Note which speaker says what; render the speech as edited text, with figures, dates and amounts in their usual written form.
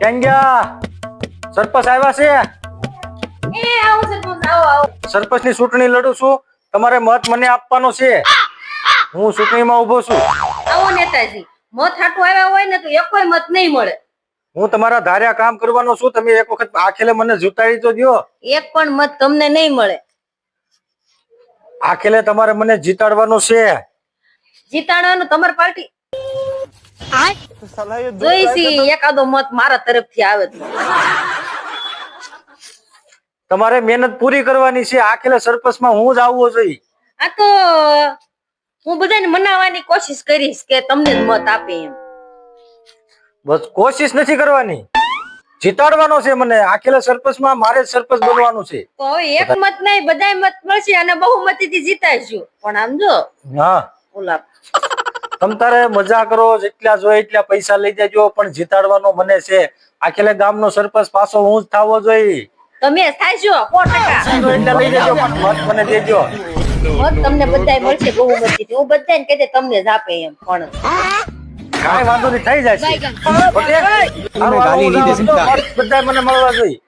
Speaker 1: કેમ ગયા? સરપંચ આવ્યા છે?
Speaker 2: એ આવો સરપંચ, આવો આવો.
Speaker 1: સરપંચ ની ચૂંટણી લડું છું. તમારે મત મને આપવાનો છે. હું ચૂંટણીમાં ઉભો છું.
Speaker 2: આવો નેતાજી, મત હાટું આવ્યા હોય ને તો એકોય મત નહીં મળે.
Speaker 1: હું તમારા ધાર્યા કામ કરવાનો છું. તમે એક વખત આખેલે મને જીતાડી તો દો.
Speaker 2: એક પણ મત તમને નહીં મળે.
Speaker 1: આખેલે તમારે મને જીતાડવાનો છે.
Speaker 2: જીતાડવાનું તમારી પાર્ટી જોઈશી. એકાદો મત મારા તરફથી આવે તો.
Speaker 1: તમારે મહેનત પૂરી કરવાની છે. આખેલે સરપંચમાં હું જ આવવો જોઈએ.
Speaker 2: આ તો હું બધાને મનાવવાની કોશિશ કરીશ કે તમને જ મત આપે એમ.
Speaker 1: બસ કોશિશ નથી કરવાની, જીતાડવાનો છે મને. આખેલે સરપંચમાં મારે જ સરપંચ બનવાનું છે.
Speaker 2: તો હવે એક મત નહીં, બધાય મત મળશે અને બહુમતીથી જીતાડશું. પણ આમ જો
Speaker 1: હા,
Speaker 2: ઓલા
Speaker 1: તમ તારે મજા કરો, જેટલા જોઈએ એટલા પૈસા લઈ જાજો, પણ જીતાડવાનો મને છે. આખેલે ગામનો સરપંચ પાછો હું જ થવો જોઈએ.
Speaker 2: તમે થાશો 100%.
Speaker 1: એટલા લઈ જજો, પણ મત મને દેજો.
Speaker 2: મત તમને બધાય મળશે બહુમતીથી. હું બધાને કહી દે તમને જ આપે એમ. પણ
Speaker 1: કાંઈ વાંધો નહીં, થઈ જાય છે. બધાય મને મળવા જોઈએ.